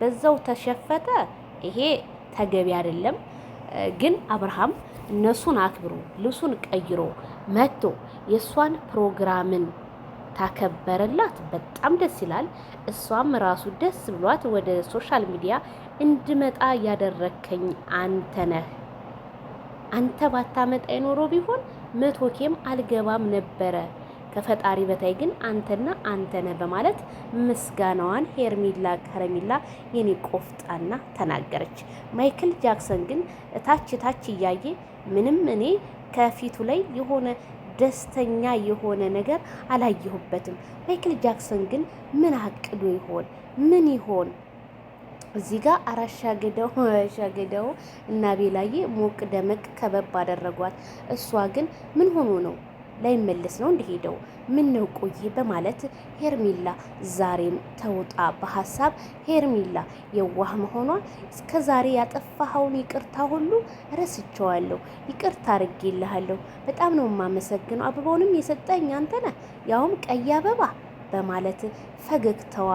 በዛው ተሸፈተ። ይሄ ተገቢ አይደለም። ግን አብርሃም እነሱን አክብሮ ልብሱን ቀይሮ መጥቶ የእሷን ፕሮግራምን ታከበረላት በጣም ደስ ይላል። እሷም ራሱ ደስ ብሏት ወደ ሶሻል ሚዲያ እንድመጣ ያደረከኝ አንተ ነህ። አንተ ባታመጣ ኖሮ ቢሆን 100ኬም አልገባም ነበረ። ከፈጣሪ በታይ ግን አንተና አንተ ነህ በማለት ምስጋናዋን ሄርሜላ ከረሜላ የኔ ቆፍጣና ተናገረች። ማይክል ጃክሰን ግን ታች ታች እያየ ምንም እኔ ከፊቱ ላይ የሆነ ደስተኛ የሆነ ነገር አላየሁበትም። ማይክል ጃክሰን ግን ምን አቅዶ ይሆን? ምን ይሆን? እዚህ ጋር አራሻገደው እና ቤላዬ ሞቅ ደመቅ ከበብ አደረጓት። እሷ ግን ምን ሆኖ ነው ላይመለስ ነው እንደሄደው ምን ነው ቆይ በማለት ሄርሜላ ዛሬም ተውጣ በሐሳብ ሄርሜላ የዋህ መሆኗ እስከዛሬ ያጠፋኸውን ይቅርታ ሁሉ ረስቼዋለሁ፣ ይቅርታ አድርጌልሃለሁ፣ በጣም ነው የማመሰግነው፣ አበባውንም የሰጠኝ አንተ ነህ፣ ያውም ቀይ አበባ በማለት ፈገግታዋ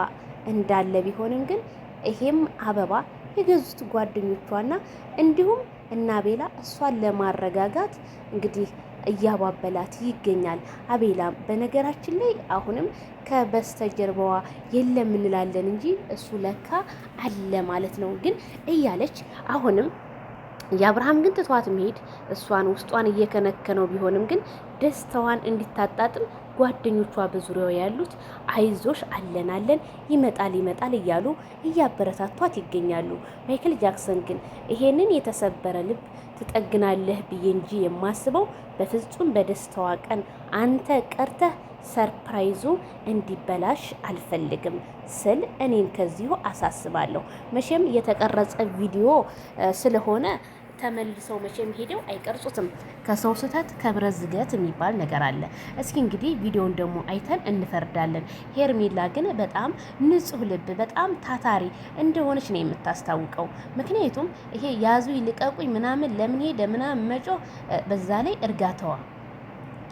እንዳለ ቢሆንም ግን ይሄም አበባ የገዙት ጓደኞቿና እንዲሁም እና ቤላ እሷን ለማረጋጋት እንግዲህ እያባበላት ይገኛል። አቤላ በነገራችን ላይ አሁንም ከበስተጀርባዋ የለም እንላለን እንጂ እሱ ለካ አለ ማለት ነው። ግን እያለች አሁንም የአብርሃም ግን ትቷት መሄድ እሷን ውስጧን እየከነከነው ቢሆንም ግን ደስታዋን እንዲታጣጥም ጓደኞቿ በዙሪያው ያሉት አይዞሽ አለን ይመጣል እያሉ እያበረታቷት ይገኛሉ። ማይክል ጃክሰን ግን ይሄንን የተሰበረ ልብ ትጠግናለህ ብዬ እንጂ የማስበው በፍጹም በደስታዋ ቀን አንተ ቀርተህ ሰርፕራይዙ እንዲበላሽ አልፈልግም ስል እኔን ከዚሁ አሳስባለሁ። መቼም የተቀረጸ ቪዲዮ ስለሆነ ተመልሰው መቼም ሄደው አይቀርጹትም። ከሰው ስህተት ከብረት ዝገት የሚባል ነገር አለ። እስኪ እንግዲህ ቪዲዮውን ደግሞ አይተን እንፈርዳለን። ሄርሜላ ግን በጣም ንጹሕ ልብ በጣም ታታሪ እንደሆነች ነው የምታስታውቀው። ምክንያቱም ይሄ ያዙ ይልቀቁኝ ምናምን ለምን ሄደ ምናምን መጮ በዛ ላይ እርጋታዋ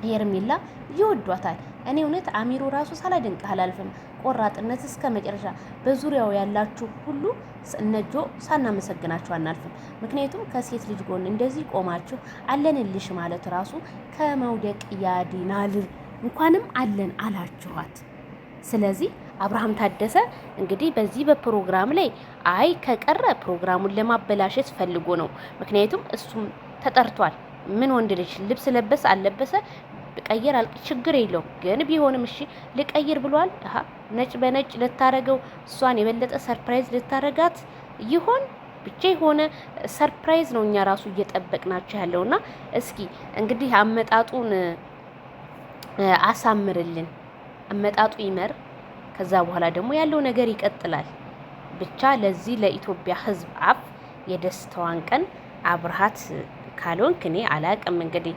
ሄርሜላ ይወዷታል። እኔ እውነት አሚሮ ራሱ ሳላደንቅ አላልፍም። ቆራጥነት እስከ መጨረሻ በዙሪያው ያላችሁ ሁሉ እነጆ ሳናመሰግናችሁ አናልፍም። ምክንያቱም ከሴት ልጅ ጎን እንደዚህ ቆማችሁ አለንልሽ ማለት ራሱ ከመውደቅ ያድናል። እንኳንም አለን አላችኋት። ስለዚህ አብርሃም ታደሰ እንግዲህ በዚህ በፕሮግራም ላይ አይ ከቀረ ፕሮግራሙን ለማበላሸት ፈልጎ ነው። ምክንያቱም እሱም ተጠርቷል። ምን ወንድ ልጅ ልብስ ለበሰ አልለበሰ ቀየር አልቅ ችግር የለውም። ግን ቢሆንም እሺ ልቀይር ብሏል። ነጭ በነጭ ልታረገው እሷን የበለጠ ሰርፕራይዝ ልታረጋት ይሆን? ብቻ የሆነ ሰርፕራይዝ ነው እኛ ራሱ እየጠበቅናቸው ያለውና እስኪ እንግዲህ አመጣጡን አሳምርልን። አመጣጡ ይመር። ከዛ በኋላ ደግሞ ያለው ነገር ይቀጥላል። ብቻ ለዚህ ለኢትዮጵያ ሕዝብ አፍ የደስታዋን ቀን አብርሃት ካልሆንክ እኔ አላቅም። እንግዲህ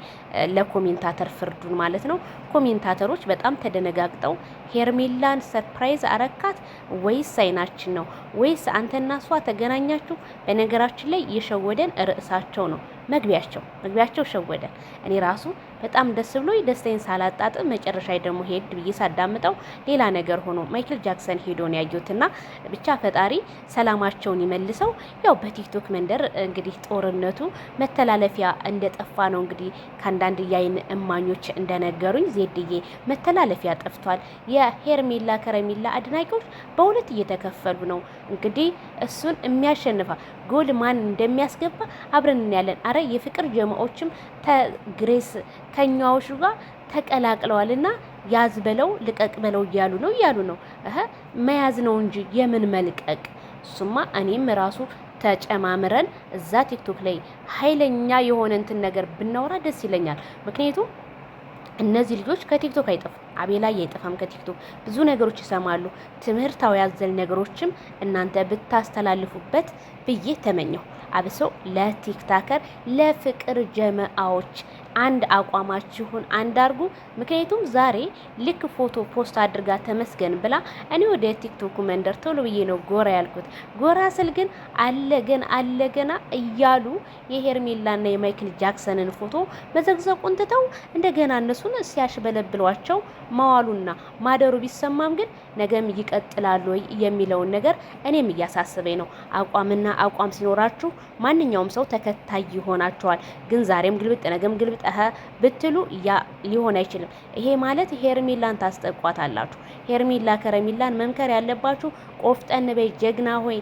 ለኮሜንታተር ፍርዱን ማለት ነው። ኮሜንታተሮች በጣም ተደነጋግጠው ሄርሜላን ሰርፕራይዝ አረካት ወይስ አይናችን ነው ወይስ አንተና እሷ ተገናኛችሁ? በነገራችን ላይ የሸወደን ርዕሳቸው ነው። መግቢያቸው ሸወደን። እኔ ራሱ በጣም ደስ ብሎኝ ደስታዬን ሳላጣጥም መጨረሻ ደግሞ ሄድ ብዬ ሳዳምጠው ሌላ ነገር ሆኖ ማይክል ጃክሰን ሄዶ ነው ያየሁትና ብቻ ፈጣሪ ሰላማቸውን ይመልሰው። ያው በቲክቶክ መንደር እንግዲህ ጦርነቱ መተላለፊያ እንደጠፋ ነው እንግዲህ ከአንዳንድ የአይን እማኞች እንደነገሩኝ ዜድዬ መተላለፊያ ጠፍቷል። የሄርሜላ ከረሜላ አድናቂዎች በሁለት እየተከፈሉ ነው። እንግዲህ እሱን የሚያሸንፋ ጎል ማን እንደሚያስገባ አብረን እናያለን። አረ የፍቅር ጀማዎችም ግሬስ ከኛዎቹ ጋር ተቀላቅለዋልና ያዝ በለው ልቀቅ በለው እያሉ ነው። መያዝ ነው እንጂ የምን መልቀቅ? እሱማ እኔም ራሱ ተጨማምረን እዛ ቲክቶክ ላይ ኃይለኛ የሆነ እንትን ነገር ብናወራ ደስ ይለኛል። ምክንያቱም እነዚህ ልጆች ከቲክቶክ አይጠፉም። አቤላ አይጠፋም ከቲክቶክ ብዙ ነገሮች ይሰማሉ። ትምህርታዊ ያዘል ነገሮችም እናንተ ብታስተላልፉበት ብዬ ተመኘሁ። አብሶ ለቲክታከር ለፍቅር ጀማዎች አንድ አቋማችሁን አንድ አርጉ። ምክንያቱም ዛሬ ልክ ፎቶ ፖስት አድርጋ ተመስገን ብላ እኔ ወደ ቲክቶክ መንደር ቶሎ ብዬ ነው ጎራ ያልኩት። ጎራ ስል ግን አለገና እያሉ የሄርሜላና የማይክል ጃክሰንን ፎቶ መዘግዘቁን ትተው እንደገና እነሱን ሲያሽበለብሏቸው መዋሉና ማደሩ ቢሰማም ግን ነገም ይቀጥላሉ ወይ የሚለውን ነገር እኔም እያሳስበኝ ነው። አቋምና አቋም ሲኖራችሁ ማንኛውም ሰው ተከታይ ይሆናችኋል። ግን ዛሬም ግልብጥ ነገም ግልብጥ ብትሉ ያ ሊሆን አይችልም። ይሄ ማለት ሄርሜላን ታስጠቋታላችሁ። ሄርሜላ ከረሜላን መምከር ያለባችሁ ቆፍጠን በይ፣ ጀግና ሆይ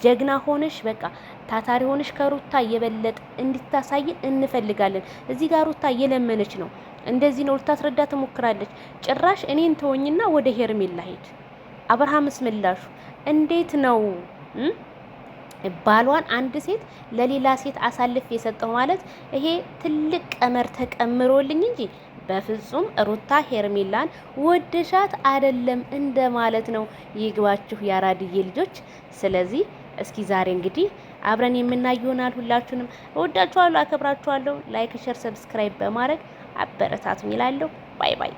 ጀግና ሆነሽ በቃ ታታሪ ሆነሽ ከሩታ የበለጠ እንድታሳይን እንፈልጋለን። እዚህ ጋር ሩታ እየለመነች ነው። እንደዚህ ነው ልታስረዳ ትሞክራለች። ጭራሽ እኔን ተወኝና ወደ ሄርሜላ ሄድ። አብርሃምስ ምላሹ እንዴት ነው? ባሏን አንድ ሴት ለሌላ ሴት አሳልፍ የሰጠው ማለት ይሄ ትልቅ ቀመር ተቀምሮልኝ እንጂ በፍጹም ሩታ ሄርሜላን ወደሻት አይደለም እንደማለት ነው። ይግባችሁ ያራድዬ ልጆች። ስለዚህ እስኪ ዛሬ እንግዲህ አብረን የምናይ ይሆናል። ሁላችሁንም እወዳችኋለሁ፣ አከብራችኋለሁ። ላይክ፣ ሼር፣ ሰብስክራይብ በማድረግ አበረታቱኝ እላለሁ። ባይ ባይ።